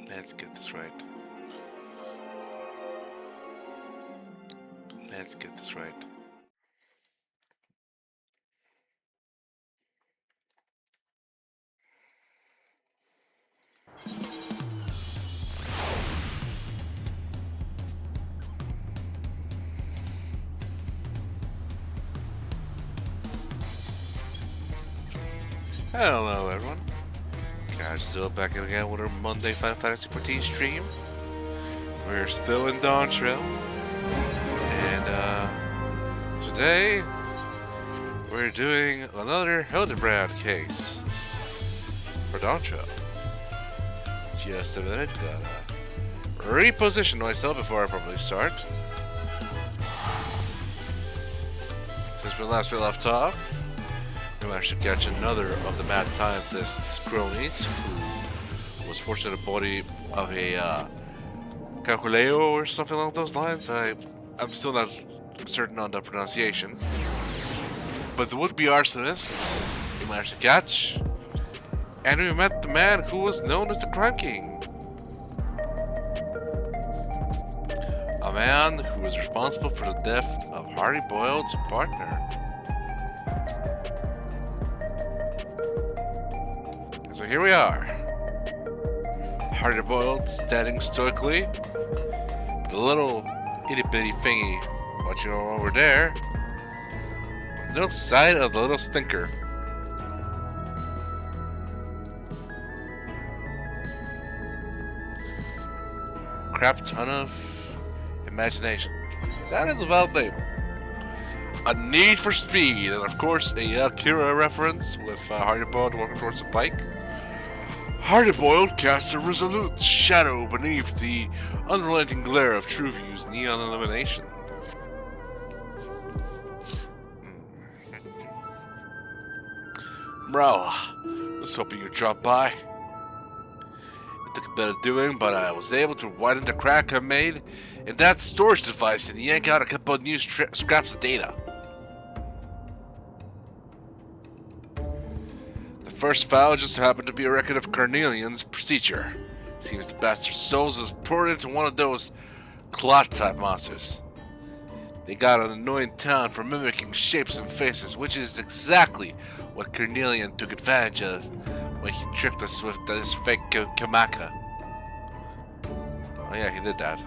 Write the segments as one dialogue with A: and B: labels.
A: Let's get this right. Let's get this right. Hello everyone. Kaiju-Z back again with our Monday Final Fantasy XIV stream. We're still in Dawntrail. And today we're doing another Hildibrand case for Dawntrail. Just a minute, gotta reposition myself before I probably start. Since we left off, we managed to catch another of the mad scientist's cronies who was forced in the body of a Calculeo or something along those lines. I'm still not certain on the pronunciation. But the would-be arsonist we managed to catch, and we met the man who was known as the Crime King. A man who was responsible for the death of Hardiboiled's partner. So here we are. Hardiboiled standing stoically. The little itty-bitty thingy watching over there. No sight of the little stinker. Crap ton of imagination. That is a valid name. A need for speed, and of course a Akira reference with Hardiboiled walking towards the bike. Hardiboiled casts a resolute shadow beneath the unrelenting glare of Trueview's neon illumination. Mrawa'a, was hoping you'd drop by. It took a bit of doing, but I was able to widen the crack I made in that storage device and yank out a couple of new scraps of data. The first file just happened to be a record of Carnelian's procedure. Seems the bastard souls was poured into one of those clot-type monsters. They got an annoying town for mimicking shapes and faces, which is exactly what Carnelian took advantage of when he tricked us with this fake Kamaka. Oh yeah, he did that.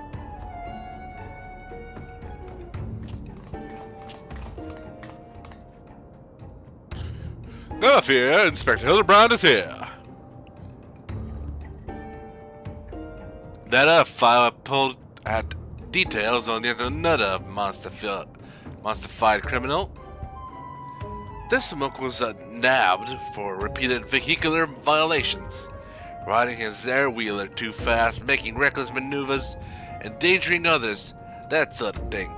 A: Never fear, Inspector Hildibrand is here. That file I pulled had details on yet another monster-fied criminal. This monk was nabbed for repeated vehicular violations, riding his air-wheeler too fast, making reckless maneuvers, endangering others, that sort of thing.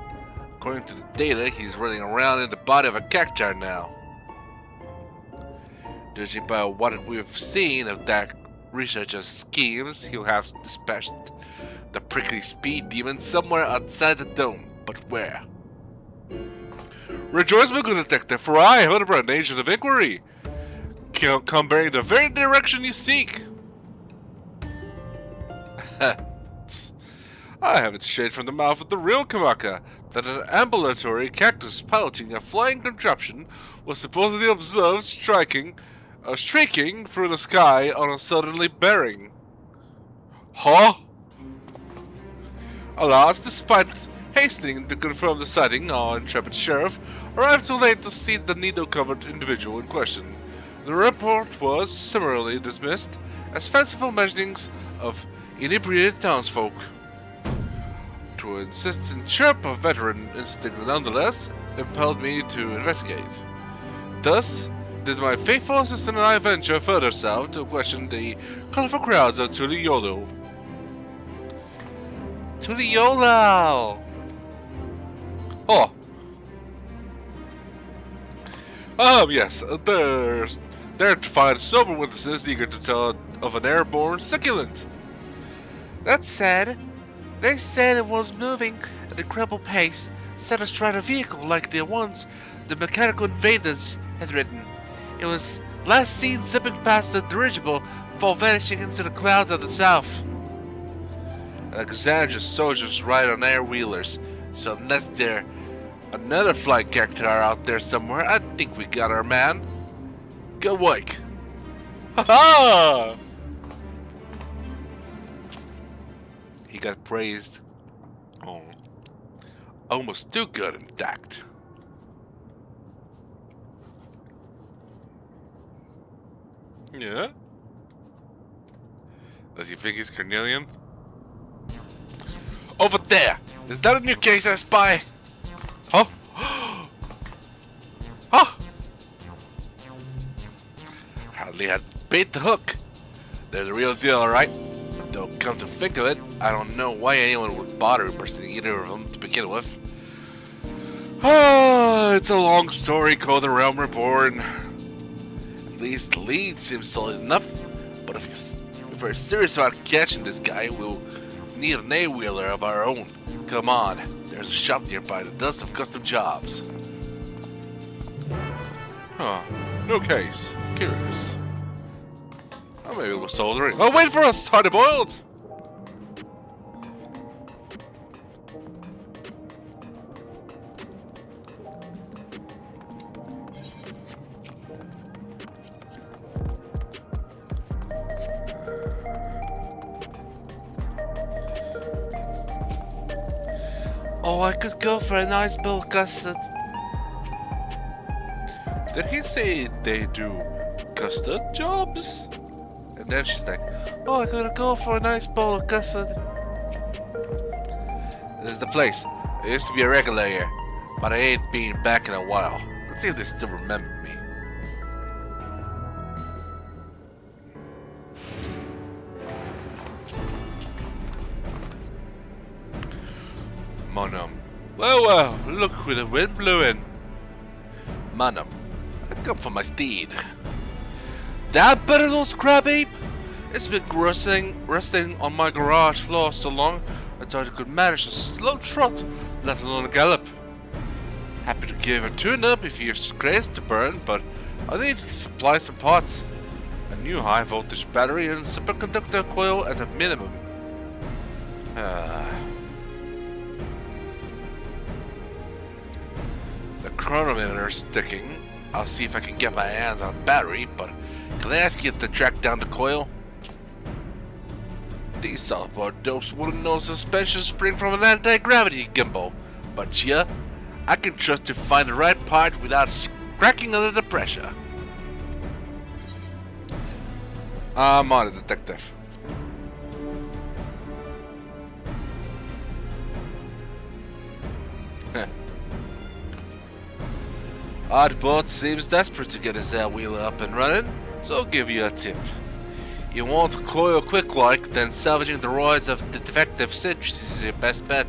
A: According to the data, he's running around in the body of a cactuar now. Judging by what we've seen of that researcher's schemes, he'll have dispatched the prickly speed demon somewhere outside the dome. But where? Rejoice, my good detective, for I, Hildibrand, agent of inquiry, come bearing the very direction you seek. I have it straight from the mouth of the real Kamaka that an ambulatory cactus piloting a flying contraption was supposedly observed streaking through the sky on a southerly bearing. Huh? Alas, despite hastening to confirm the sighting, our intrepid sheriff arrived too late to see the needle-covered individual in question. The report was summarily dismissed as fanciful imaginings of inebriated townsfolk. To insistent chirp of veteran instinct nonetheless impelled me to investigate. Thus did my faithful assistant and I venture further south to question the colorful crowds of Tuliyolo. Tuliyolo! Oh. Yes, there to find sober witnesses eager to tell of an airborne succulent. That's sad. They said it was moving at an incredible pace, set astride a vehicle like the ones the mechanical invaders had ridden. It was last seen zipping past the dirigible before vanishing into the clouds of the south. Alexandra's soldiers ride on air wheelers, so unless there's another flying character out there somewhere, I think we got our man. Good work. Ha-ha! He got praised. Oh, almost too good, in fact. Yeah? Does he think he's Cornelian? Over there! Is that a new case I spy? Huh? Huh? Hardly had bait the hook. They're the real deal, alright? Though, come to think of it, I don't know why anyone would bother impersonating either of them to begin with. It's a long story called The Realm Reborn. At least the lead seems solid enough, but if we're serious about catching this guy, we'll need an A-wheeler of our own. Come on, there's a shop nearby that does some custom jobs. Huh, no case. Curious. Oh, maybe we'll soldering. Oh, wait for us, Hardiboiled! Oh, I could go for a nice bowl of custard. Did he say they do custard jobs? And then she's like, oh, I gotta go for a nice bowl of custard. This is the place. I used to be a regular here, but I ain't been back in a while. Let's see if they still remember me. Monum. Well, look who the wind blew in. Monum, I come for my steed. That better those crab ape? It's been resting on my garage floor so long I thought it could manage a slow trot, let alone a gallop. Happy to give a tune-up if you're crazy to burn, but I need to supply some parts. A new high voltage battery and superconductor coil at a minimum. The chronometer's ticking. I'll see if I can get my hands on a battery, but can I ask you to track down the coil? These software dopes wouldn't know suspension spring from an anti-gravity gimbal, but yeah, I can trust to find the right part without cracking under the pressure. I'm on it, detective. Oddbot seems desperate to get his wheeler up and running, so I'll give you a tip. You want a coil quick like, then salvaging the roids of the defective citrus is your best bet.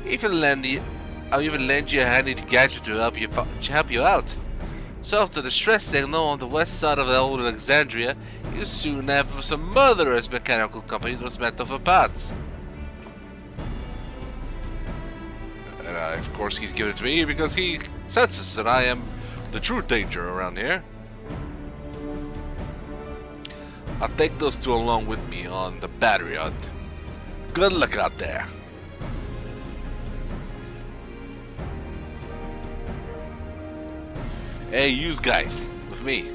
A: I'll even lend you a handy gadget to help you out. So after the stress signal on the west side of the old Alexandria, you soon have some murderous mechanical company that's meant for parts. And of course he's given it to me because he senses that I am the true danger around here. I'll take those two along with me on the battery hunt. Good luck out there. Hey, you guys, with me.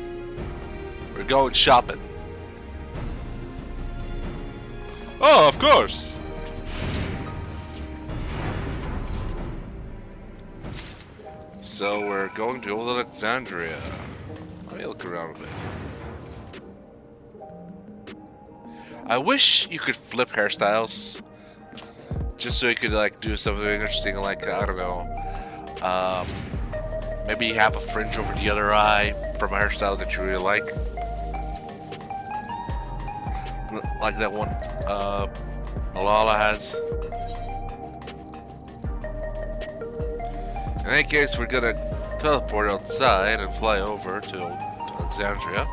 A: We're going shopping. Oh, of course. So we're going to Old Alexandria. Let me look around a bit. I wish you could flip hairstyles, just so you could like do something interesting, like I don't know, maybe have a fringe over the other eye from a hairstyle that you really like that one Malala has. In any case, we're gonna teleport outside and fly over to Alexandria.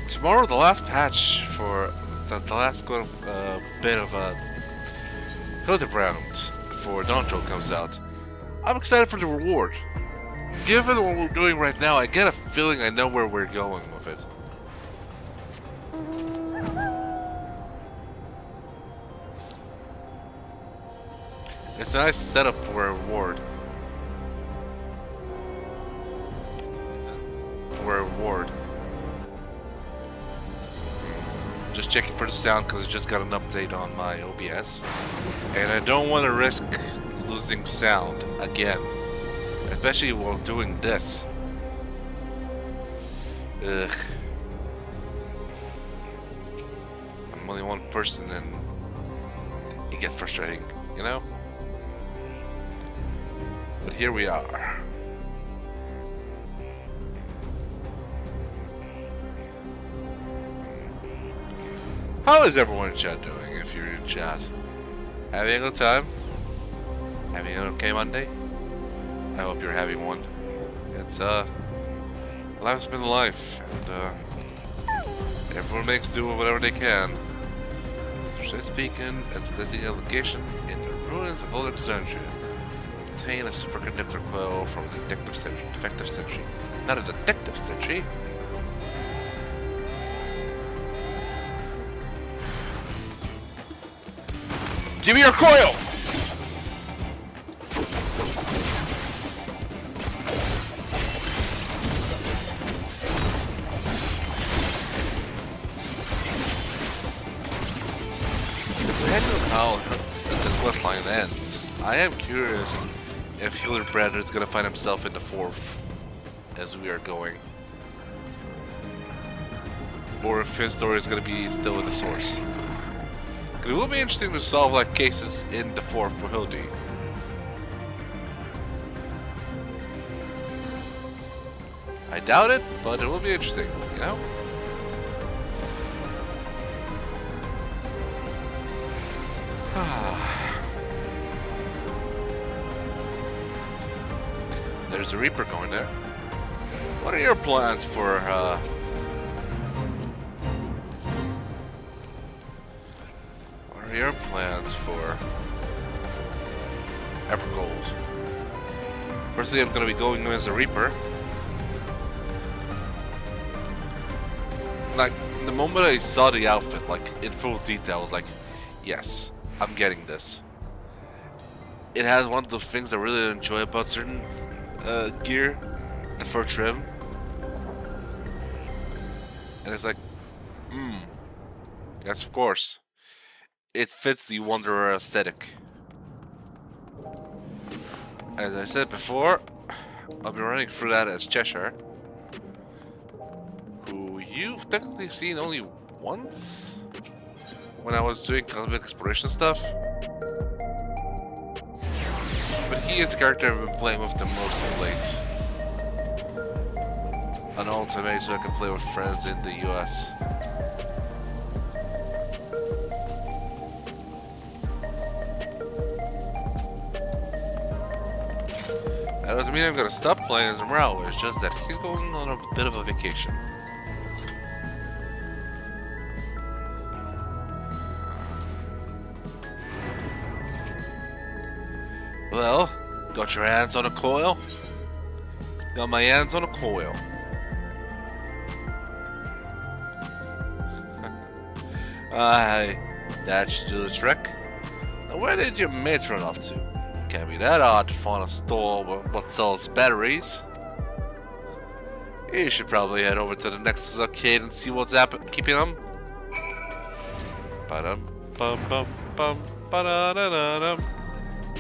A: Tomorrow, the last patch for the last bit of Hildibrand for Dawntrail comes out. I'm excited for the reward. Given what we're doing right now, I get a feeling I know where we're going with it. It's a nice setup for a reward. Just checking for the sound because I just got an update on my OBS. And I don't want to risk losing sound again. Especially while doing this. Ugh. I'm only one person and it gets frustrating, you know? But here we are. How is everyone in chat doing, if you're in chat? Having a good time? Having an okay Monday? I hope you're having one. It's, life's been life, and, everyone makes do with whatever they can. Straight speaking, at the designated location in the ruins of Old Alexandria. Obtain a superconductor coil from a defective sentry. Not a detective sentry. Give me your coil! Depending on how the quest line ends, I am curious if Hildibrand is going to find himself in the 4th as we are going. Or if his story is going to be still in the source. It will be interesting to solve like cases in the 4th for Hildy. I doubt it, but it will be interesting, you know? There's a Reaper going there. What are your plans for Evergold? Firstly, I'm gonna be going as a Reaper. Like, the moment I saw the outfit, like, in full detail, I was like, yes, I'm getting this. It has one of the things I really enjoy about certain gear, the fur trim. And it's like, yes, of course. It fits the Wanderer aesthetic. As I said before, I'll be running through that as Cheshire, who you've technically seen only once when I was doing cosmic exploration stuff. But he is the character I've been playing with the most of late. An ultimate so I can play with friends in the US. That doesn't mean I'm gonna stop playing as Mrawa'a, it's just that he's going on a bit of a vacation. Well, got your hands on a coil? Got my hands on a coil. Aye, that's the trick. Now where did your mates run off to? Can't be that hard to find a store what sells batteries. You should probably head over to the next arcade and see what's keeping them. Ba-dum, bum, bum, bum, ba-da-da-da-dum.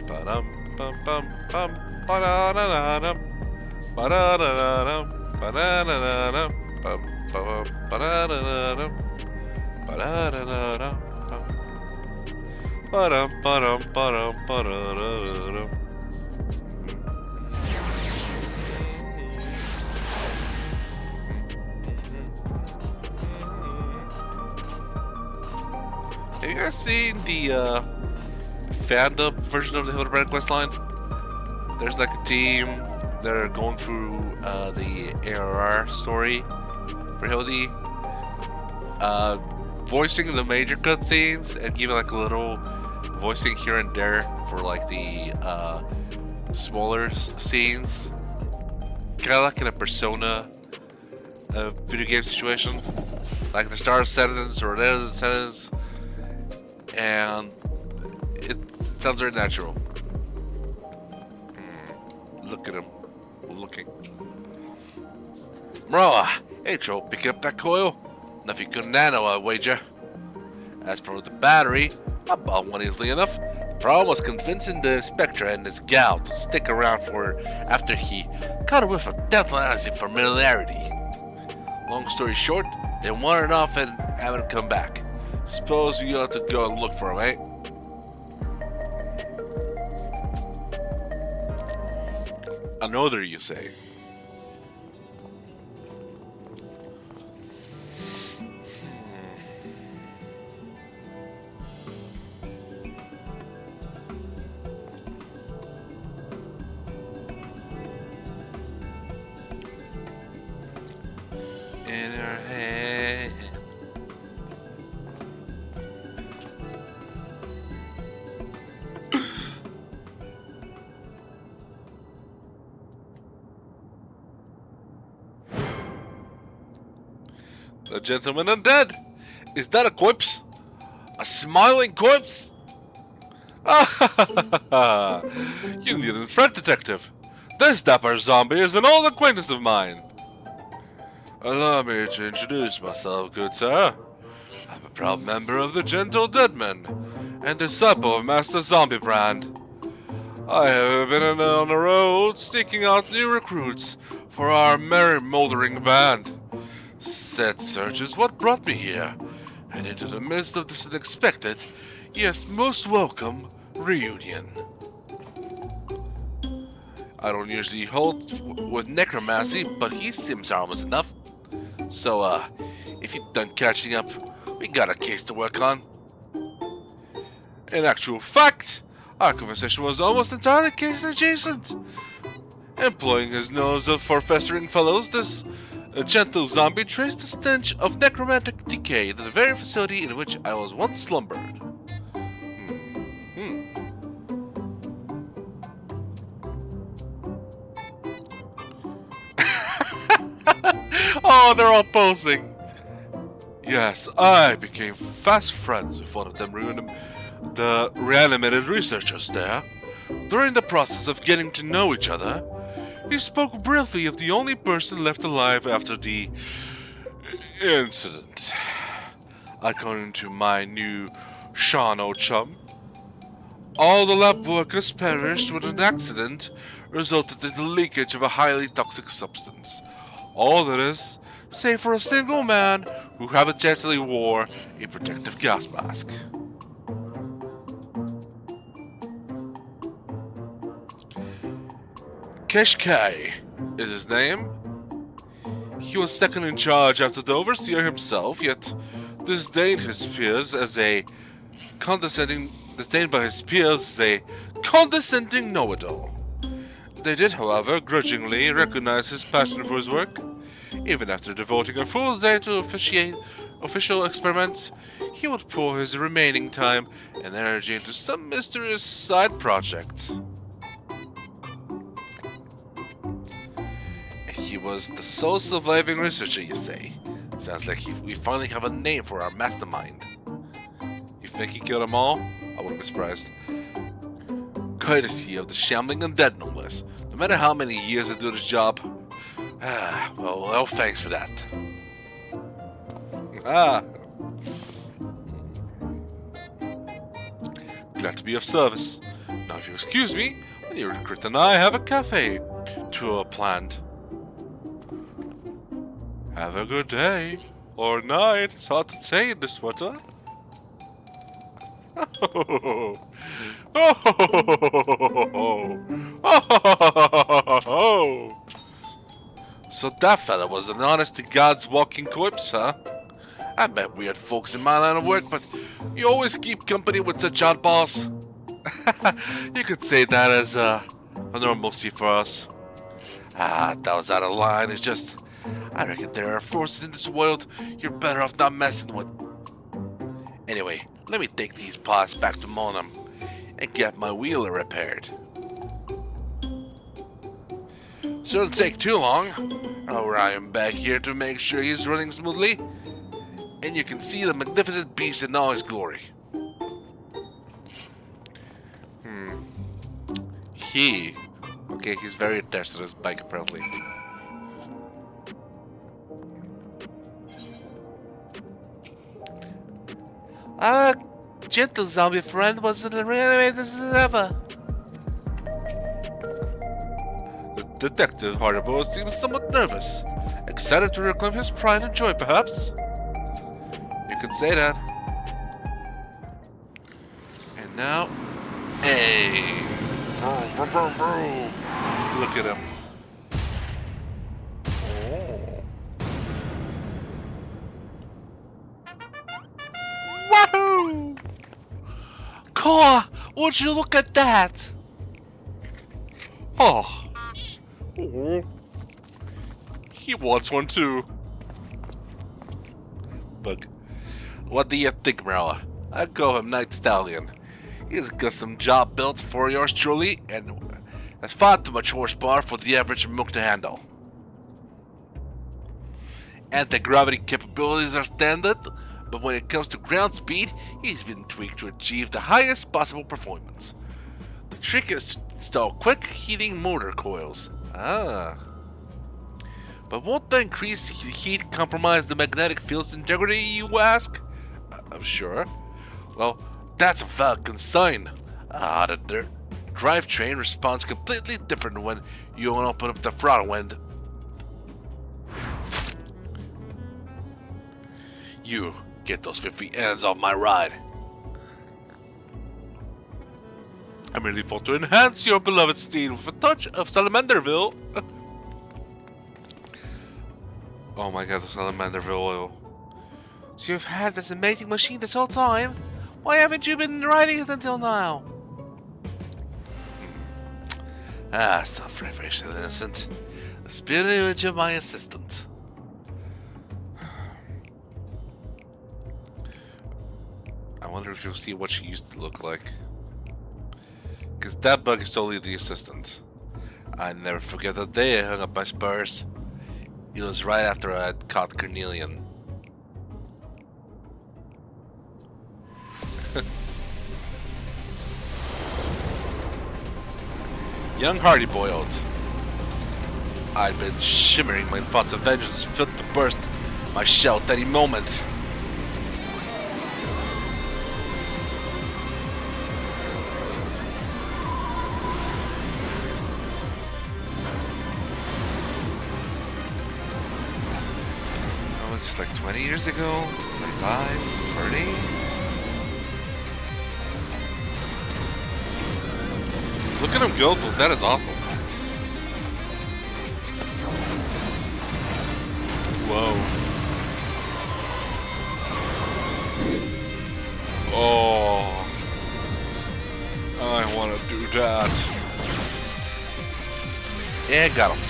A: Ba-dum, bum, bum, bum, ba-da-da-da-dum, ba-da-da-da-dum, ba-da-da-da-dum, bum, bum, ba-da-da-da-dum, ba-da-da-da-dum, bum. Ba-dum, ba-dum, ba-dum, ba-da-da-da-dum. Have you guys seen the fandom version of the Hildibrand questline? There's like a team that are going through the ARR story for Hildy, voicing the major cutscenes and giving like a little voicing here and there for like the smaller scenes, kind of like in a Persona video game situation, like the start of sentence or the end of the sentence, and it sounds very natural. Look at him, looking. Mrawa'a, hey Troll, picking up that coil? Nothing good nano, I wager. As for the battery, I bought one easily enough. Problem was convincing the Inspector and his gal to stick around for after he caught a whiff of tantalizing familiarity. Long story short, they wandered off and haven't come back. Suppose you ought to go and look for him, eh? Another, you say? In her head. The gentleman undead. Is that a corpse? A smiling corpse? Ah, you needn't fret, detective. This dapper zombie is an old acquaintance of mine. Allow me to introduce myself, good sir. I'm a proud member of the Gentle Deadmen and disciple of Master Zombiebrand. I have been on the road seeking out new recruits for our merry moldering band. Said search is what brought me here, and into the midst of this unexpected, yes, most welcome reunion. I don't usually hold with necromancy, but he seems harmless enough. So, if you're done catching up, we got a case to work on. In actual fact, our conversation was almost entirely case adjacent. Employing his nose for festering fellows, this gentle zombie traced the stench of necromantic decay to the very facility in which I was once slumbered. Oh, they're all posing. Yes, I became fast friends with one of them, the reanimated researchers there. During the process of getting to know each other, he spoke briefly of the only person left alive after the incident. According to my new Shano chum, all the lab workers perished when an accident resulted in the leakage of a highly toxic substance. All that is, save for a single man who habitually wore a protective gas mask. Keshkai is his name. He was second in charge after the overseer himself, yet disdained by his peers as a condescending know-it-all. They did, however, grudgingly recognize his passion for his work. Even after devoting a full day to official experiments, he would pour his remaining time and energy into some mysterious side project. He was the sole surviving researcher, you say? Sounds like we finally have a name for our mastermind. You think he killed them all? I wouldn't be surprised. Courtesy of the shambling undead, no less. No matter how many years I do this job. Well, thanks for that. Glad to be of service. Now, if you excuse me, your recruit and I have a cafe tour planned. Have a good day. Or night. It's hard to say in this weather. Oh. Oh. So that fella was an honest-to-God's walking corpse, huh? I met weird folks in my line of work, but you always keep company with such oddballs. You could say that as a normalcy for us. That was out of line. It's just, I reckon there are forces in this world you're better off not messing with. Anyway, let me take these parts back to Monum and get my wheeler repaired. Shouldn't take too long. I am back here to make sure he's running smoothly, and you can see the magnificent beast in all his glory. Okay, he's very attached to this bike apparently. Gentle zombie friend wasn't reanimated as ever. The detective, Hardiboiled, seems somewhat nervous. Excited to reclaim his pride and joy, perhaps? You could say that. And now... Hey! Vroom, vroom, vroom, vroom. Look at him. Oh. Wahoo! Cor, would you look at that? Oh. Oh. He wants one too. Bug. What do you think, Mrawa'a? I call him Night Stallion. He's got some job built for yours truly, and has far too much horsepower for the average mook to handle. Anti-gravity capabilities are standard, but when it comes to ground speed, he's been tweaked to achieve the highest possible performance. The trick is to install quick heating motor coils. But won't the increased heat compromise the magnetic field's integrity, you ask? I'm sure. Well, that's a welcome sign. The drivetrain responds completely different when you open up the throttle end. You get those 50 ends off my ride. I'm really thought to enhance your beloved steed with a touch of Salamanderville. Oh my god, the Salamanderville oil. So you've had this amazing machine this whole time? Why haven't you been riding it until now? Self-referential and innocent. The spirit image of my assistant. I wonder if you'll see what she used to look like. Because that bug is totally the assistant. I never forget the day I hung up my spurs. It was right after I had caught Cornelian. Young Hardiboiled. I'd been shimmering my thoughts of vengeance fit to burst my shell at any moment. Was this like 20 years ago? 25? 30? Look at him go, that is awesome. Whoa. Oh. I want to do that. Yeah, got him.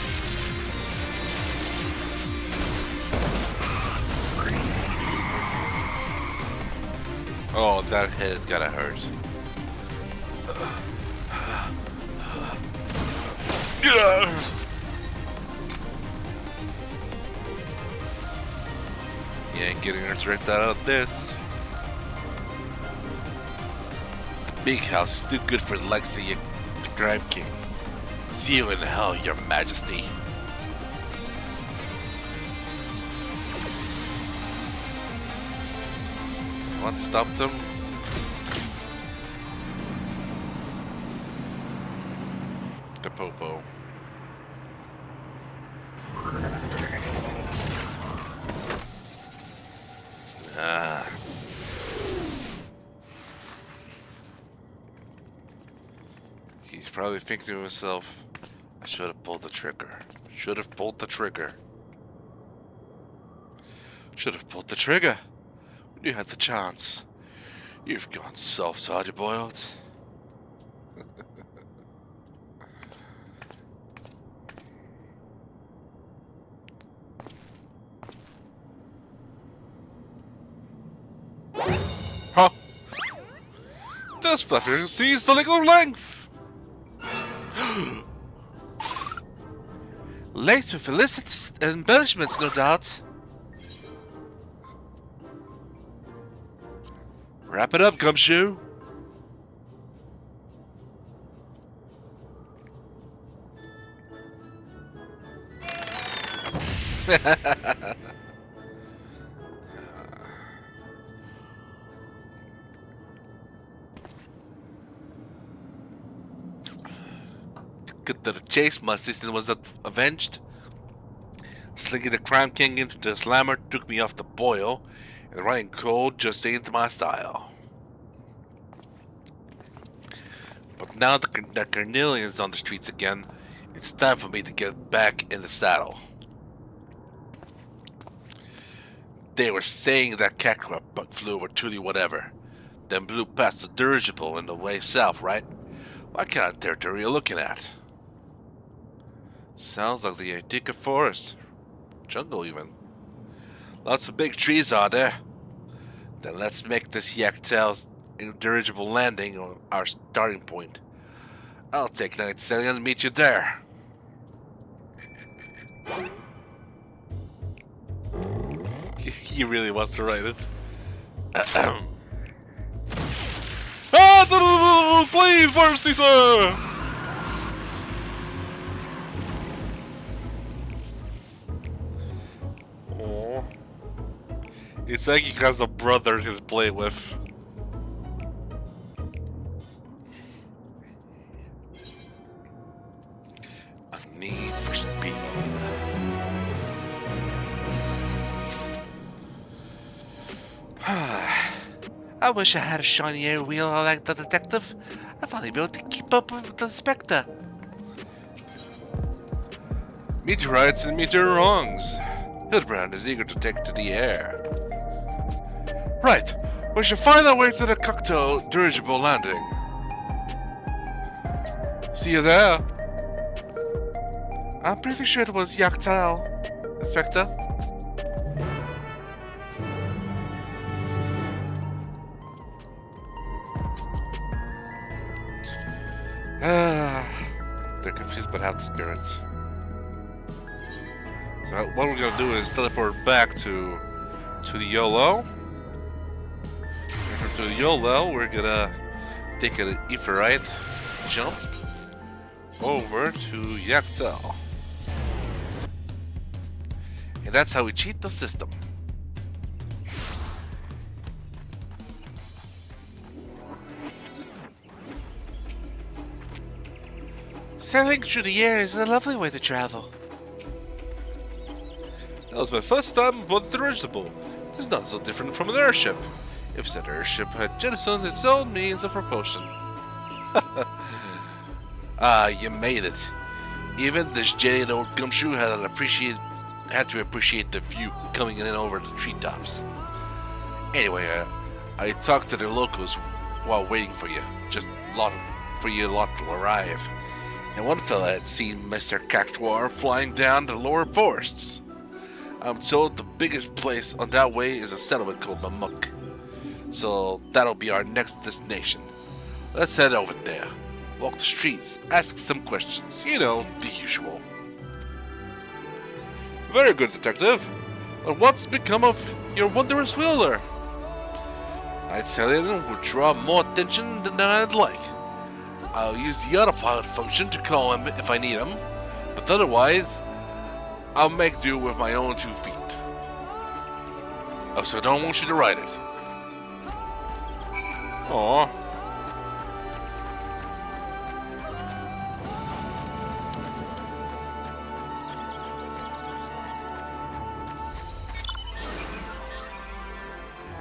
A: Oh, that hit is gotta hurt. You ain't getting us ripped out of this. The big house is too good for the likes of you, the Grime King. See you in hell, your majesty. What stopped him? popo. Ah. He's probably thinking to himself, I should have pulled the trigger. Should have pulled the trigger. Should have pulled the trigger. When you had the chance. You've gone soft, Hardiboiled. Huh? This flutter sees the legal length. Laced with illicit embellishments, no doubt. Wrap it up, Gumshoe. Good to the chase, my assistant was avenged. Slinging the crime king into the slammer took me off the boil, and running cold just ain't my style. But now that Carnelian's on the streets again, it's time for me to get back in the saddle. They were saying that Kakarot bug flew over Tuli whatever, then blew past the dirigible in the way south, right? What kind of territory are you looking at? Sounds like the Arctic forest. Jungle even. Lots of big trees are there. Then let's make this Yaktail's dirigible landing our starting point. I'll take Night Stallion and meet you there. He really wants to write it. Ah, please, mercy, sir! Oh, it's like he has a brother to play with. A need for speed. I wish I had a shiny air wheel like the detective. I'd finally be able to keep up with the inspector. Meteorites and meteor wrongs. Hildibrand is eager to take to the air. Right, we should find our way to the cocktail dirigible landing. See you there. I'm pretty sure it was Yaktail, Inspector. They're confused about how to spirit. So what we're gonna do is teleport back to the YOLO. And to the YOLO, we're gonna take an Etherite jump over to Yaktail. And that's how we cheat the system. Sailing through the air is a lovely way to travel. That was my first time aboard the dirigible. It's not so different from an airship. If said airship had jettisoned its own means of propulsion. Ah, you made it. Even this jaded old gumshoe had to appreciate the view coming in over the treetops. Anyway, I talked to the locals while waiting for you. Just for you lot to arrive. And one fella had seen Mr. Cactuar flying down the lower forests. I'm told the biggest place on that way is a settlement called Mamuk. So that'll be our next destination. Let's head over there. Walk the streets, ask some questions. You know, the usual. Very good, detective. But what's become of your wondrous wheeler? I'd say it would draw more attention than I'd like. I'll use the autopilot function to call him if I need him, but otherwise, I'll make do with my own 2 feet. Oh, so I don't want you to ride it. Aww.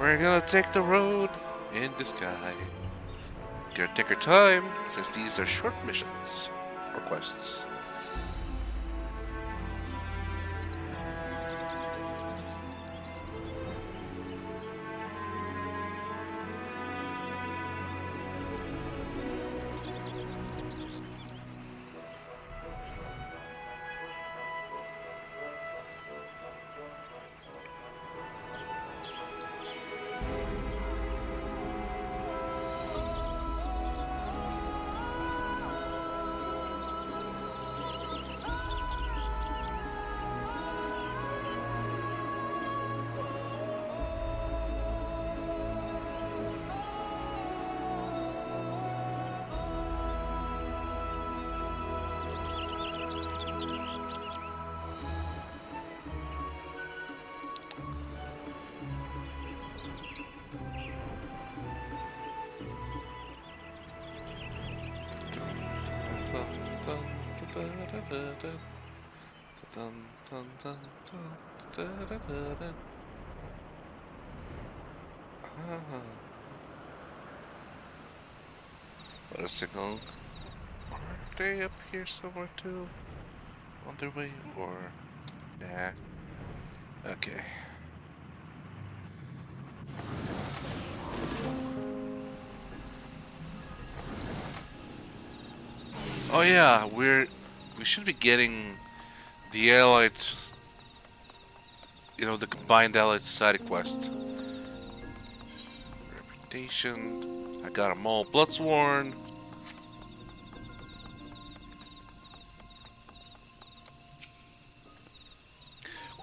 A: We're gonna take the road in the sky. Gotta take our time, since these are short missions or quests. What a signal. Are they up here somewhere too? On their way or... Nah. Okay. Oh yeah, we should be getting the Allied, you know, the combined Allied Society quest. Reputation. I got them all. Bloodsworn.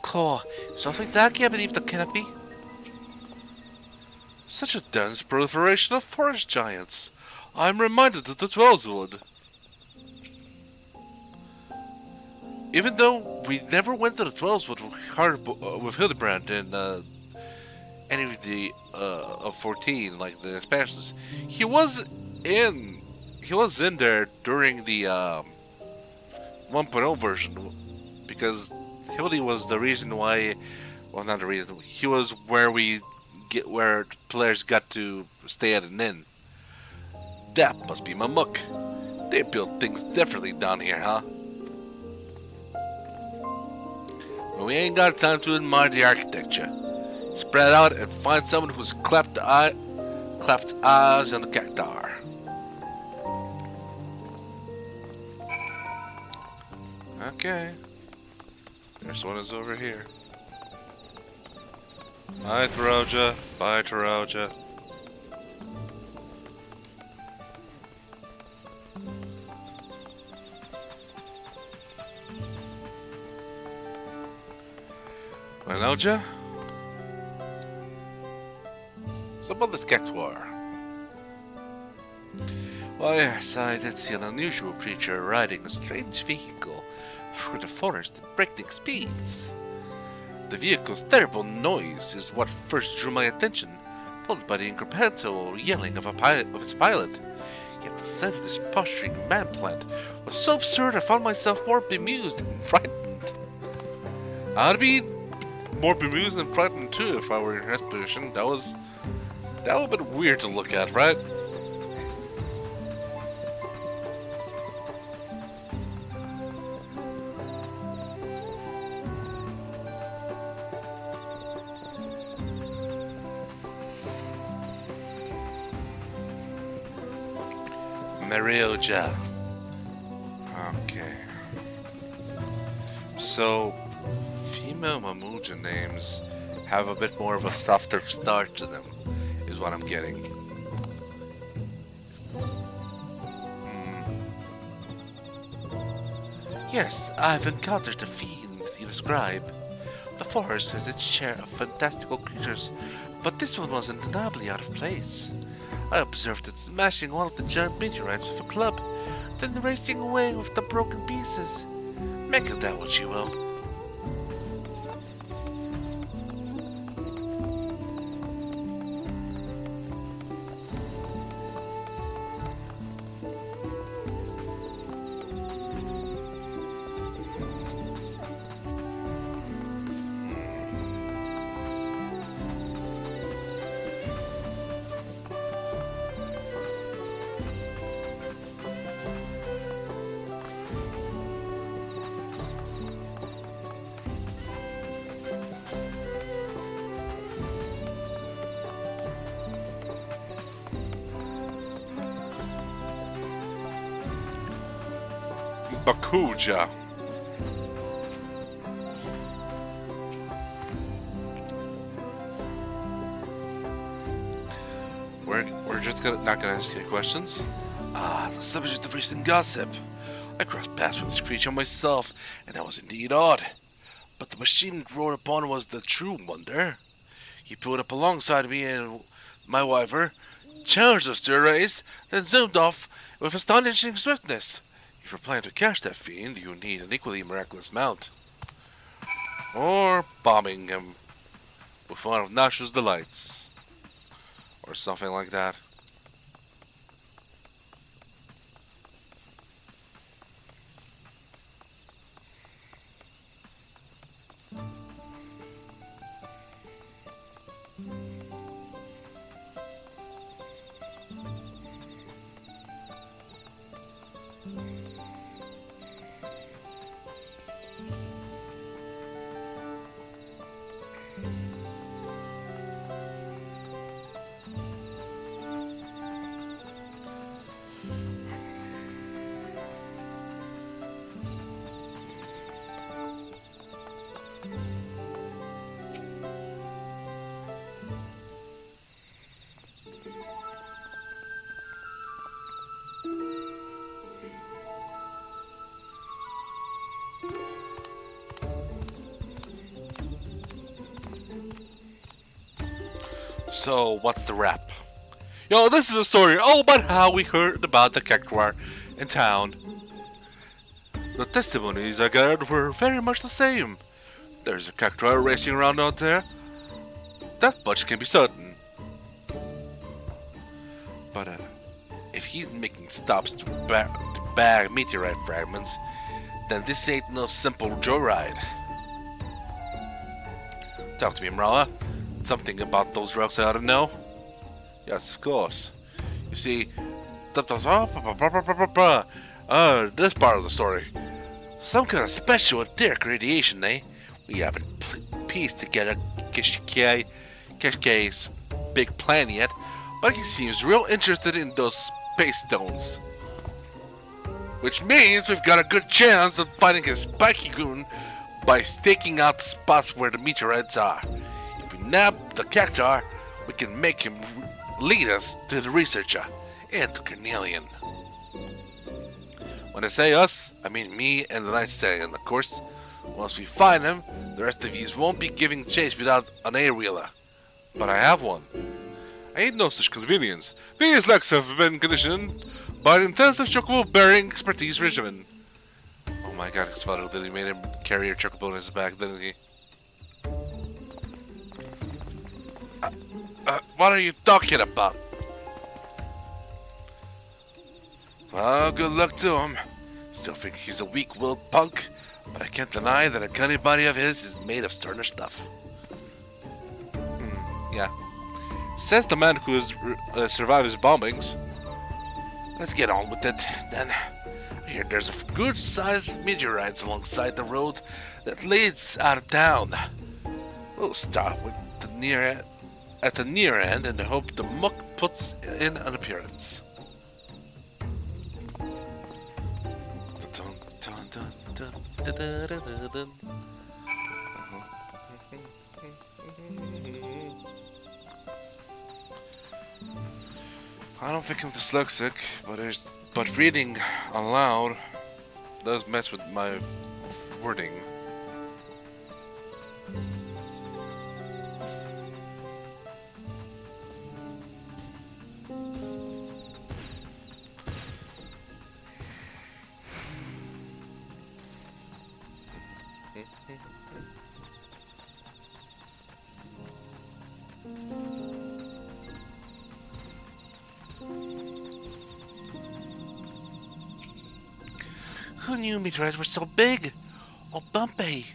A: Cool. Something that I can't believe that cannot be. Such a dense proliferation of forest giants. I'm reminded of the Twelveswood. Even though we never went to the Twelveswood with Hildibrand in any of the of 14, like the expansions, he was in there during the 1.0 version, because Hildy was the reason why. Well, not the reason. He was where players got to stay at an inn. That must be Mamuk. They built things differently down here, huh? But we ain't got time to admire the architecture. Spread out and find someone who's clapped eyes on the cactar. Okay. There's one is over here. Bye, Taroja. Bye, Taroja. Manoja? So about this cactuar. Why, yes, I did see an unusual creature riding a strange vehicle through the forest at breakneck speeds. The vehicle's terrible noise is what first drew my attention, followed by the incomprehensible yelling of its pilot. Yet the sight of this posturing man-plant was so absurd I found myself more bemused and frightened. I'd be more bemused and frightened too if I were in his position. That would have been weird to look at, right? Mrawa'a. Okay. So, female Mamuja names have a bit more of a softer start to them, is what I'm getting. Yes, I've encountered the fiend you describe. The forest has its share of fantastical creatures, but this one was undeniably out of place. I observed it smashing one of the giant meteorites with a club, then racing away with the broken pieces. Make of that what you will. Bakuja. We're just not gonna ask any questions. Ah, the subject of recent gossip. I crossed paths with this creature myself, and that was indeed odd. But the machine it rode upon was the true wonder. He pulled up alongside me and my wyvern, challenged us to a race, then zoomed off with astonishing swiftness. If you're planning to catch that fiend, you need an equally miraculous mount. Or bombing him with one of Nashu's delights. Or something like that. So, what's the rap? Yo, this is a story all about how we heard about the cactuar in town. The testimonies I gathered were very much the same. There's a cactuar racing around out there. That much can be certain. But, if he's making stops to bag meteorite fragments, then this ain't no simple joyride. Talk to me, Mrawa'a. Something about those rocks I ought to know? Yes, of course. You see, this part of the story. Some kind of special etheric radiation, eh? We haven't pieced together Keshke's big plan yet, but he seems real interested in those space stones. Which means we've got a good chance of finding his spiky goon by staking out the spots where the meteorites are. If we nab the cactuar, we can make him lead us to the researcher and to Cornelian. When I say us, I mean me and the Night Stallion, of course. Once we find him, the rest of yous won't be giving chase without an air-wheeler. But I have one. I ain't no such convenience. These legs have been conditioned by an intensive chocobo-bearing expertise regimen. Oh my god, his father really made him carry a chocobo in his back, didn't he? What are you talking about? Well, good luck to him. Still think he's a weak-willed punk, but I can't deny that a gunny body of his is made of sterner stuff. Yeah. Says the man who has survived his bombings. Let's get on with it, then. I hear there's a good-sized meteorite alongside the road that leads out of town. We'll start with at the near end and hope the muck puts in an appearance. I don't think I'm dyslexic, but reading aloud does mess with my wording. Who knew meteorites were so big or bumpy?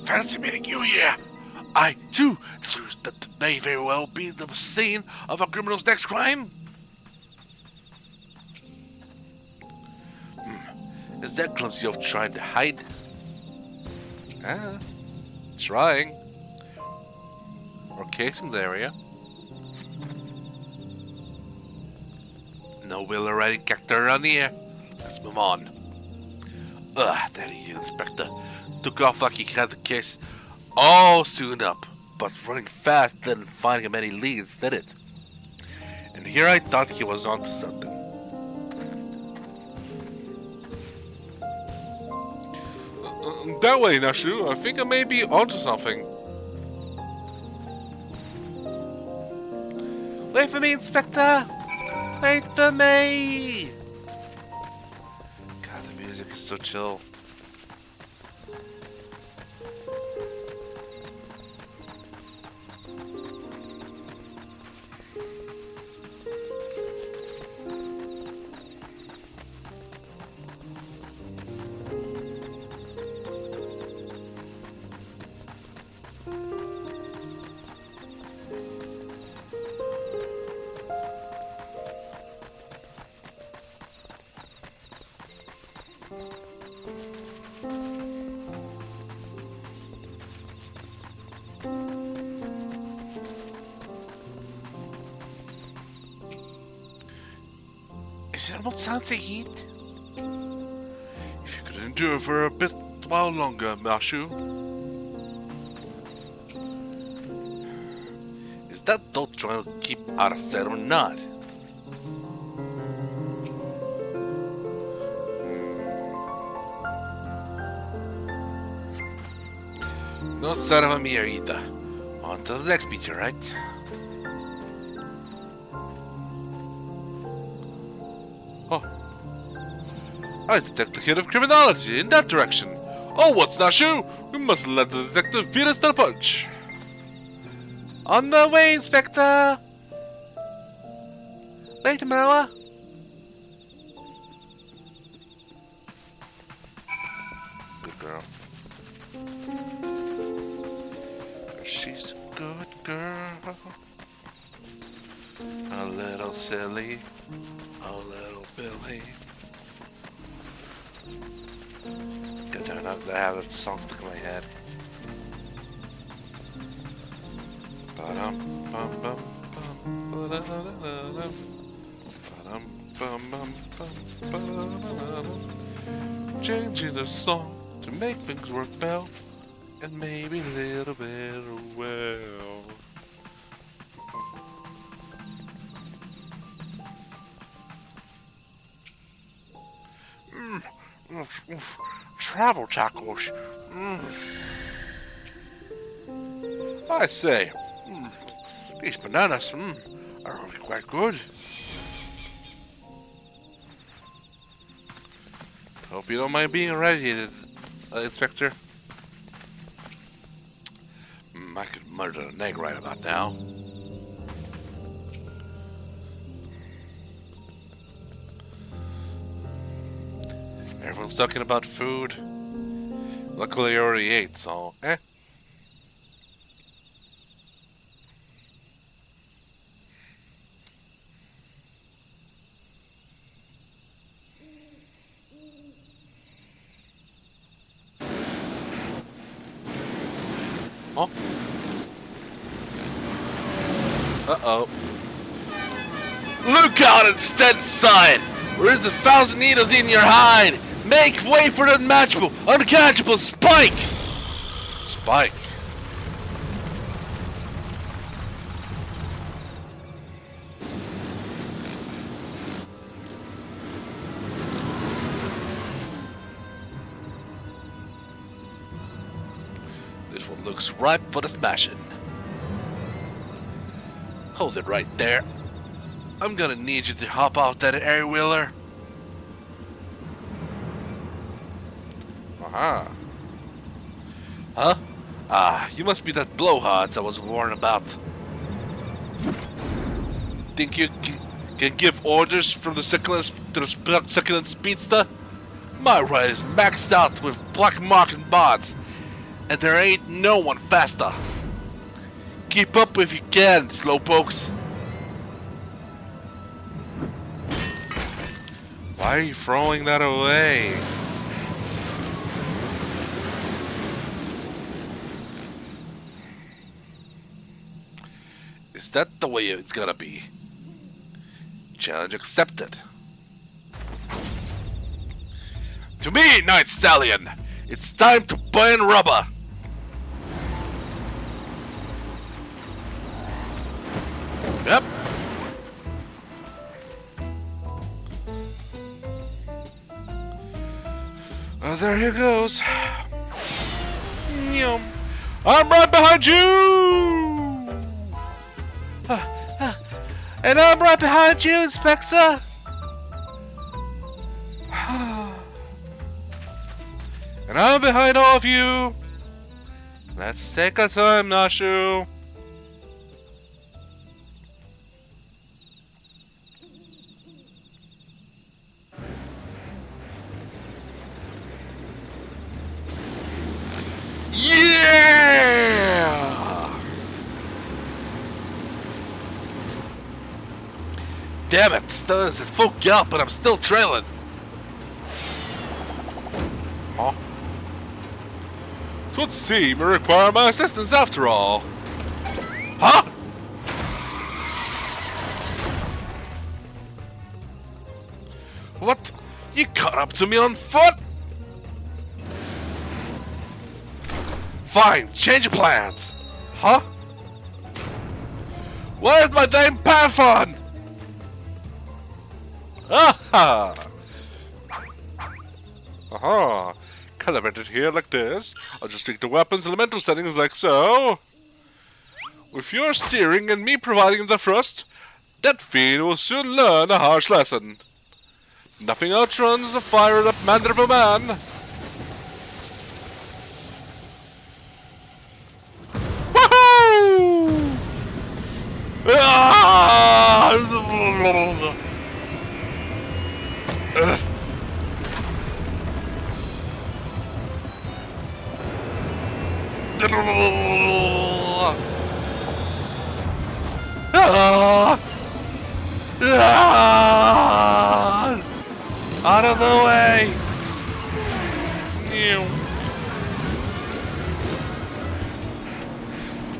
A: Fancy meeting you here. I, too, deduce that may very well be the scene of a criminal's next crime. Is that clumsy elf trying to hide? Trying. Or casing the area. No wheeler riding character around here. Let's move on. Ugh, there he is, Inspector. Took off like he had the case all soon up. But running fast didn't find him any leads, did it? And here I thought he was onto something. That way, Nashu. I think I may be onto something. Wait for me, Inspector! Wait for me! God, the music is so chill. Is there not sound to heat? If you could endure for a bit while longer, Nashu. Is that Dawntrail to keep out of sight or not? No sign of him here either. On to the next meteorite. Oh. I detect a hint of criminality in that direction. Oh, what's Nashu? We must let the detective beat us to the punch. On the way, Inspector! Wait, Mrawa'a. Good girl. She's a good girl. A little silly. A little Billy. God damn it, I have that song stuck in my head. Changing the song to make things work well, and maybe a little bit well. Travel tacos. I say, these bananas are really quite good. Hope you don't mind being irradiated, Inspector. I could murder an egg right about now. Everyone's talking about food. Luckily I already ate, so Oh. Uh-oh. Look out instead, son! Where's the 1,000 needles in your hide? Make way for the unmatchable, uncatchable Spike! Spike. This one looks ripe for the smashing. Hold it right there. I'm gonna need you to hop off that air-wheeler. Aha. Huh? Ah, you must be that blowhards I was warned about. Think you can give orders from the second to the second speedster? My ride is maxed out with black market bots, and there ain't no one faster. Keep up if you can, slowpokes. Why are you throwing that away? Is that the way it's gonna be? Challenge accepted. To me, Night Stallion, it's time to burn rubber. Yep. Well, there he goes. I'm right behind you! And I'm right behind you, Inspector! And I'm behind all of you! Let's take our time, Nashu! Yeah! Damn it, still is at full gallop, but I'm still trailing. Huh? It would seem to require my assistance after all. Huh? What? You caught up to me on foot? Fine, change your plans. Huh? Where's my damn Python? Aha! Aha! Calibrated here like this. I'll just tweak the weapon's elemental settings like so. With your steering and me providing the thrust, that fiend will soon learn a harsh lesson. Nothing outruns a fired up manner of a man. Out of the way!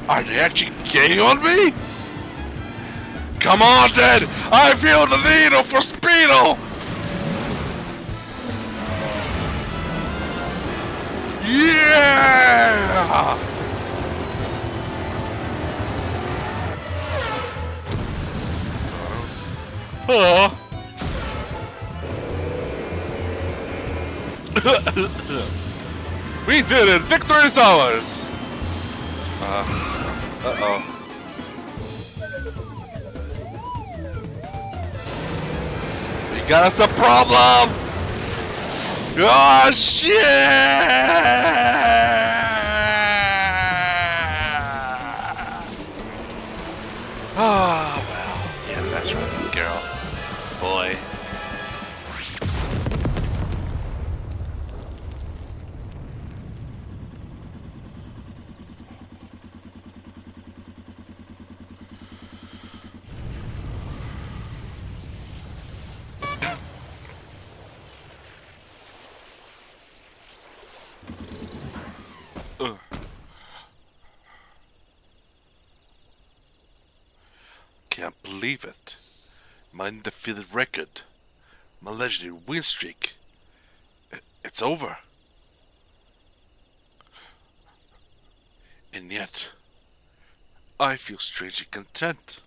A: Are they actually getting on me? Come on, then! I feel the needle for speedo! Yeah! We did it! Victory is ours! Uh-oh. We got us a problem! Oh, shit! Oh, well. Yeah, that's right, girl. Boy. Can't believe it. My undefeated record. My legendary win streak. It's over. And yet, I feel strangely content.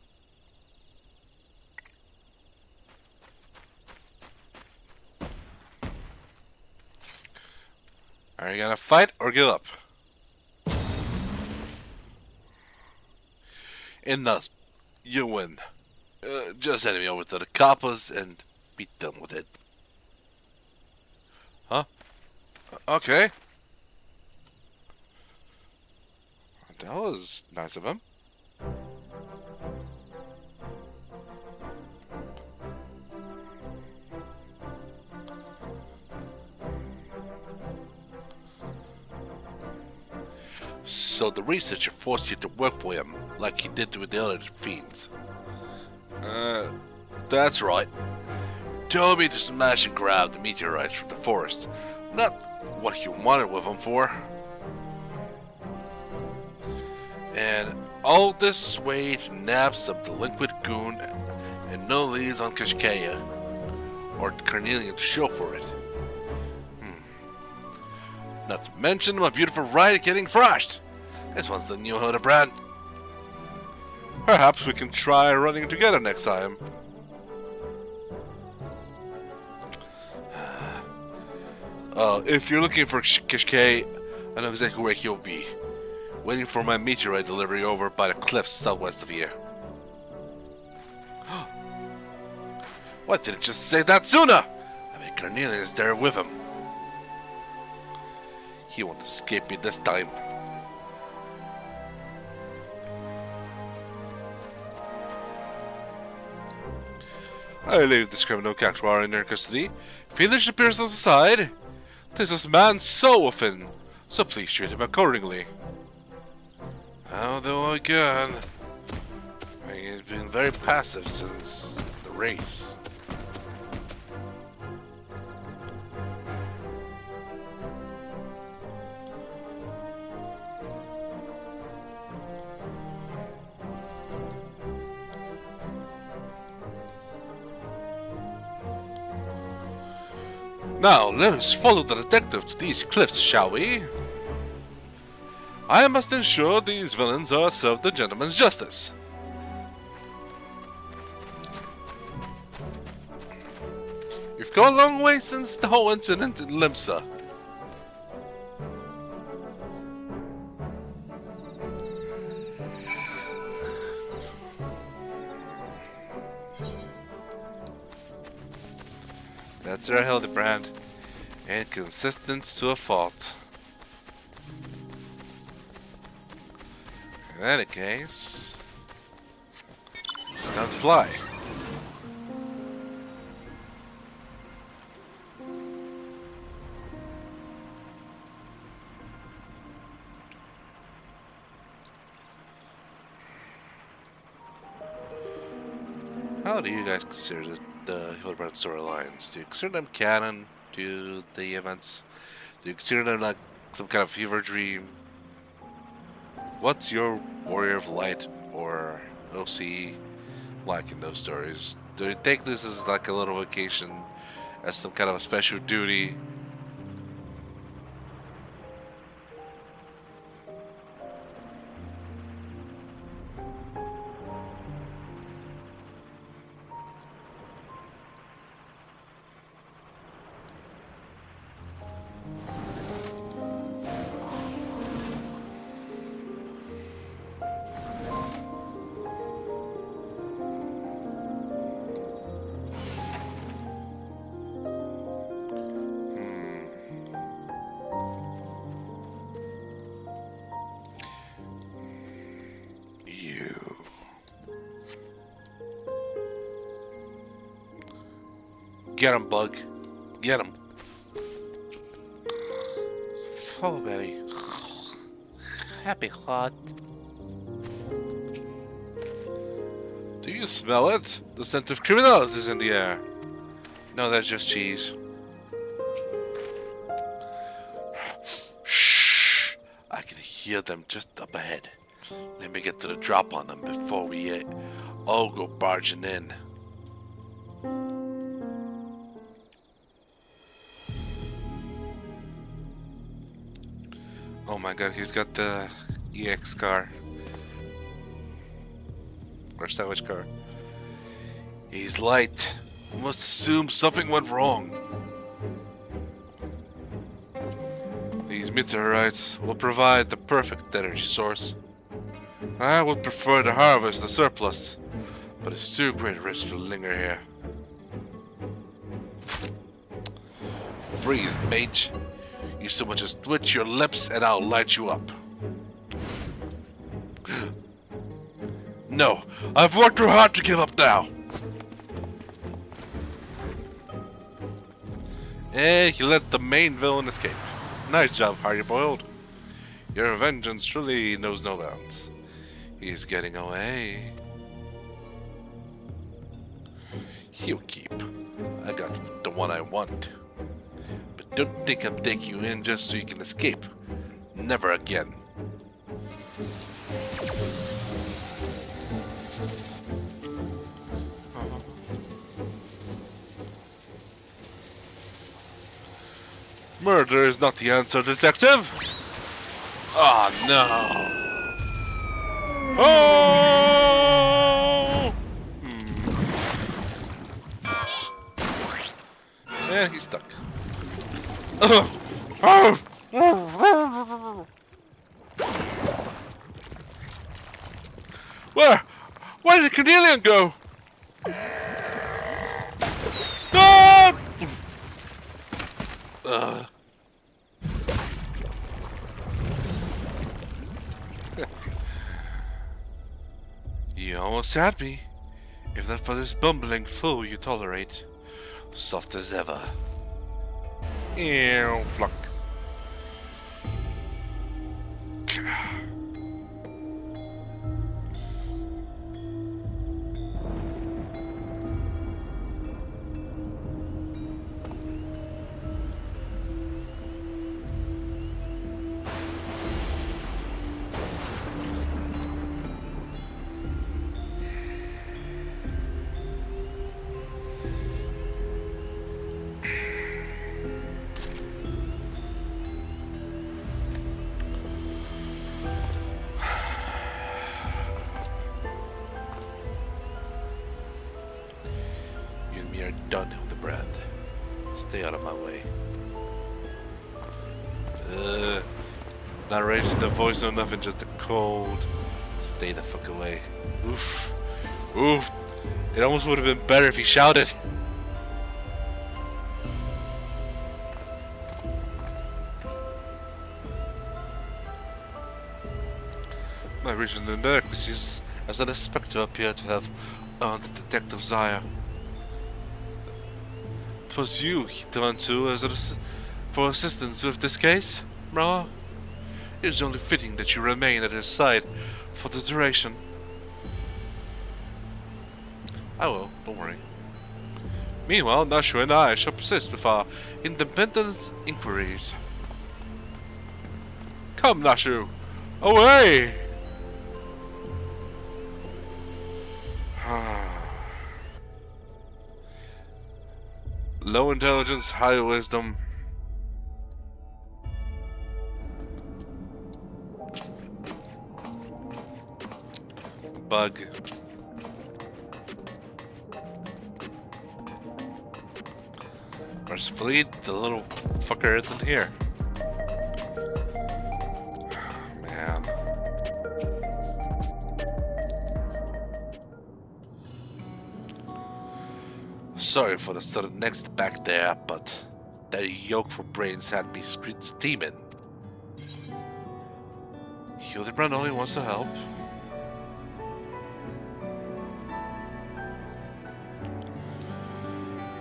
A: Are you gonna fight or give up? And thus, you win. Just send me over to the coppers and be done with it. Huh? Okay. That was nice of him. So the researcher forced you to work for him, like he did with the other fiends. That's right. Told me to smash and grab the meteorites from the forest. Not what you wanted with them for. And all this way to nab some delinquent goon and no leads on Kashkaya or Carnelian to show for it. Not to mention my beautiful ride getting crushed. This one's the new Hildibrand. Perhaps we can try running together next time. If you're looking for Kashkay, I know exactly where he'll be. Waiting for my meteorite delivery over by the cliffs southwest of here. Why didn't you just say that sooner? I mean, Carnelian is there with him. He won't escape me this time. I leave this criminal Cactuar in their custody. Felix appears on the side. This is man so often, so please treat him accordingly. Although again, he's been very passive since the race. Now, let us follow the detective to these cliffs, shall we? I must ensure these villains are served the gentleman's justice. You've come a long way since the whole incident in Limsa. That's our Hildibrand. Inconsistent to a fault. In any case, it's time to fly. How do you guys consider the Hildibrand storylines? Do you consider them canon to the events? Do you consider them like some kind of fever dream? What's your Warrior of Light or OC like in those stories? Do you take this as like a little vacation, as some kind of a special duty? Get him, Bug. Get him. Follow Betty. Happy hot. Do you smell it? The scent of criminals is in the air. No, that's just cheese. Shh. I can hear them just up ahead. Let me get to the drop on them before we all go barging in. Oh my god, he's got the EX car. Or salvage car. He's light. We must assume something went wrong. These meteorites will provide the perfect energy source. I would prefer to harvest the surplus, but it's too great a risk to linger here. Freeze, mate. You so much as twitch your lips and I'll light you up. No, I've worked too hard to give up now. You let the main villain escape. Nice job, Hardiboiled. Your vengeance truly knows no bounds. He's getting away. He'll keep. I got the one I want. But don't think I'm taking you in just so you can escape. Never again. Murder is not the answer, detective! Oh no! Oh! Yeah, he's stuck. Where did Cornelian go? Ah! You almost had me. If not for this bumbling fool you tolerate. Soft as ever. Ew, pluck. You're done, Hildibrand. Stay out of my way. Not raising the voice or nothing, just the cold. Stay the fuck away. Oof. Oof. It almost would have been better if he shouted. My original inadequacies as an inspector appear to have earned the detective's ire. 'Twas you he turned to for assistance with this case, Mrawa'a. It is only fitting that you remain at his side for the duration. I will, don't worry. Meanwhile, Nashu and I shall persist with our independent inquiries. Come, Nashu! Away! Low intelligence, high wisdom. Bug. Mercifully, the little fucker isn't here. Man. Sorry for the sudden next back there, but that yoke for brains had me steaming. Hildibrand only wants to help.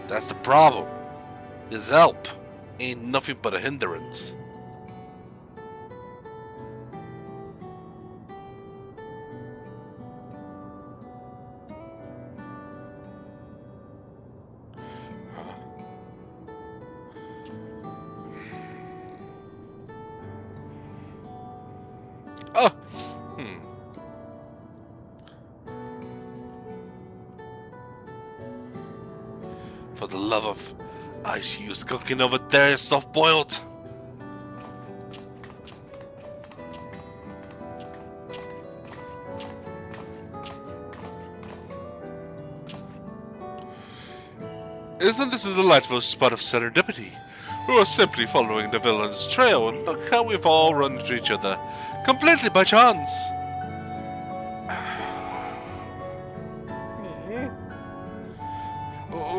A: That's the problem. His help ain't nothing but a hindrance. Oh! For the love of ice you skulking over there, soft-boiled. Isn't this a delightful spot of serendipity? We were simply following the villain's trail, and look how we've all run into each other, completely by chance.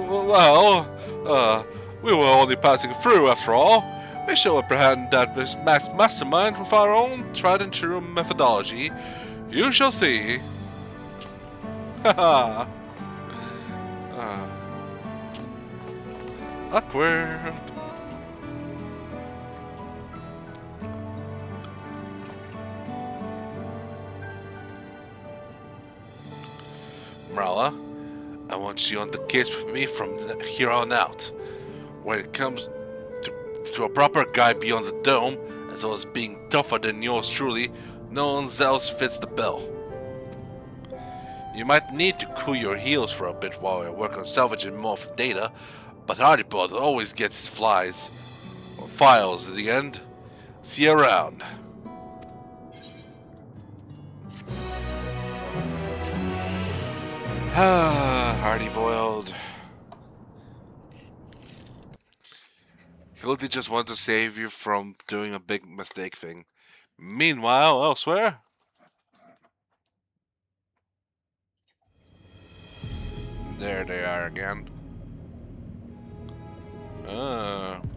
A: Well, we were only passing through after all. We shall apprehend that mastermind with our own tried and true methodology. You shall see. Haha. Awkward. Mrawa'a, I want you on the case with me from here on out. When it comes to a proper guy beyond the dome, as well as being tougher than yours truly, no one else fits the bill. You might need to cool your heels for a bit while I work on salvaging more data, but Hardiboiled always gets his flies. Or files in the end. See you around. Hardiboiled. Hildy just wanted to save you from doing a big mistake thing. Meanwhile, elsewhere. There they are again.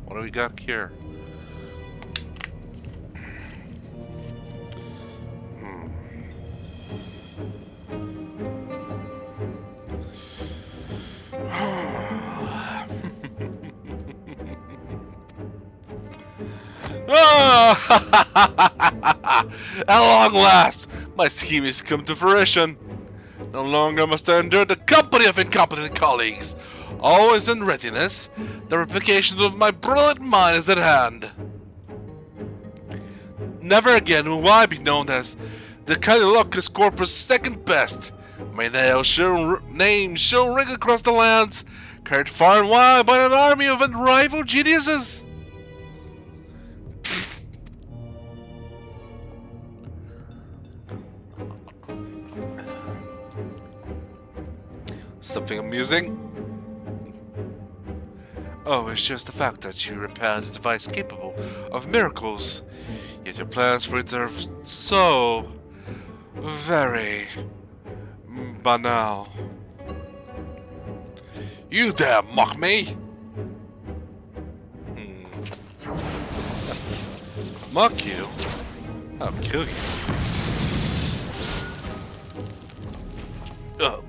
A: What do we got here? At long last, my scheme has come to fruition. No longer must I endure the company of incompetent colleagues. Always in readiness, the replication of my brilliant mind is at hand. Never again will I be known as the Kaiju-Z Corpus second best. May name shall ring across the lands, carried far and wide by an army of unrivaled geniuses. Something amusing? Oh, it's just the fact that you repaired a device capable of miracles. Yet your plans for it are so very banal. You dare mock me? Mock you? I'll kill you. Oh.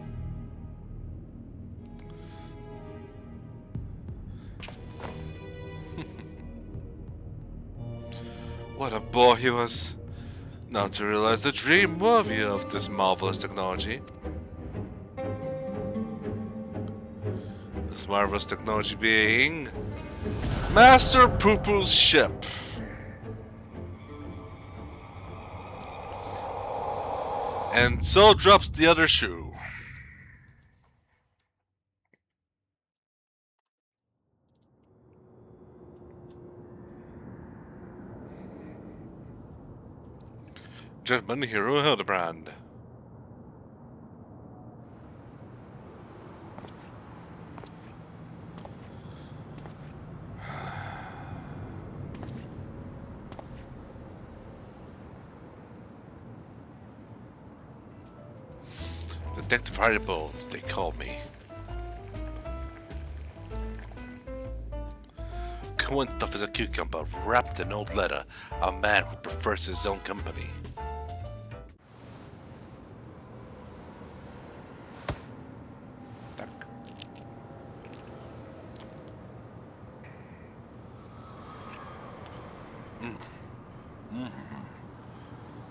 A: What a bore he was. Not to realize the dream worthy of this marvelous technology. This marvelous technology being Master Poo-Poo's ship. And so drops the other shoe. Gentleman Hero Hildibrand. Detective Hardiboiled, they call me. Cohen tough as a cucumber, wrapped in old leather, a man who prefers his own company.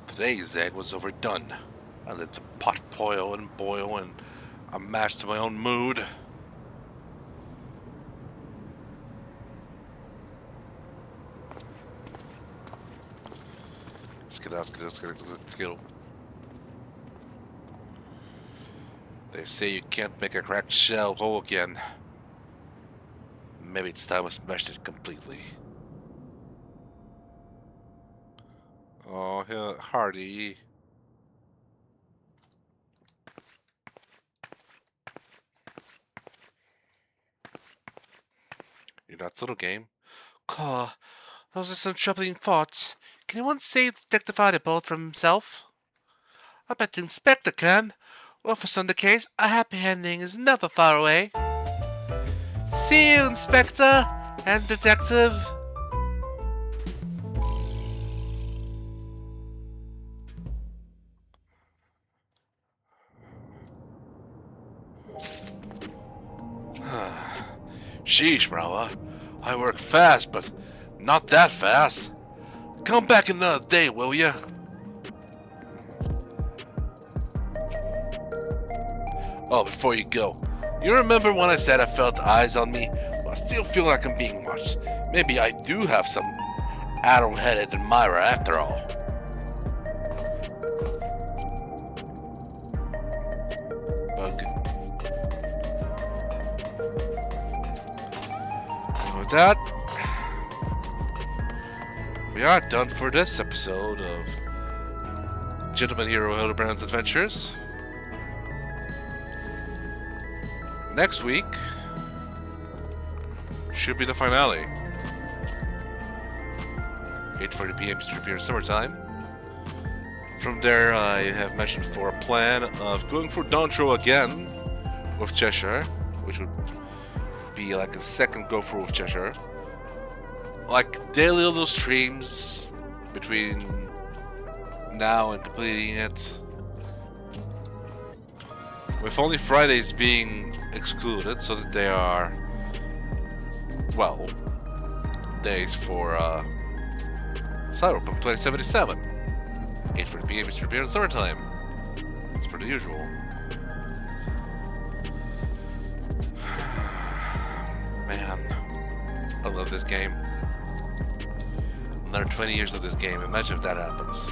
A: Today's egg was overdone. I let the pot boil, and I mashed to my own mood. Skittle. They say you can't make a cracked shell whole again. Maybe it's time I smashed it completely. Oh, Hardy. You're not little game. Oh, those are some troubling thoughts. Can anyone save Detective Hardiboiled from himself? I bet the Inspector can. Well, for some the case, a happy ending is never far away. See you, Inspector and Detective. Sheesh, Mrawa'a. I work fast, but not that fast. Come back another day, will ya? Oh, before you go, you remember when I said I felt eyes on me? Well, I still feel like I'm being watched. Maybe I do have some addle-headed admirer after all. With that, we are done for this episode of Gentleman Hero Hildibrand's Adventures. Next week should be the finale. 8:40 p.m. to 3 p.m. summertime. From there, I have mentioned for a plan of going for Dawntrail again with Cheshire, which would be like a second go through with Cheshire. Like daily little streams between now and completing it, with only Fridays being excluded, so that they are, well, days for Cyberpunk 2077. 8:40 p.m. Eastern European summertime. It's pretty usual. Man, I love this game. Another 20 years of this game. Imagine if that happens.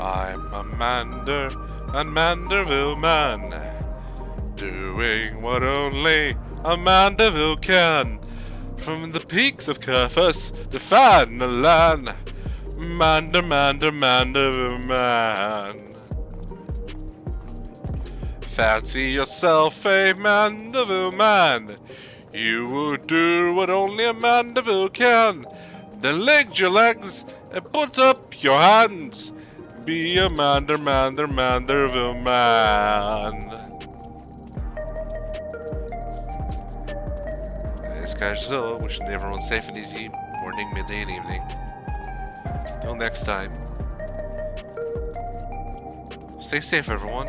A: I'm a Manderville man, doing what only a Manderville can. From the peaks of Curfus, define the land. Manderville man. Fancy yourself a Manderville man. You would do what only a Manderville can. Then lift your legs and put up your hands. Be a Manderville man. It's Kaiju-Z, wishing everyone safe and easy morning, midday, and evening. Till next time. Stay safe, everyone.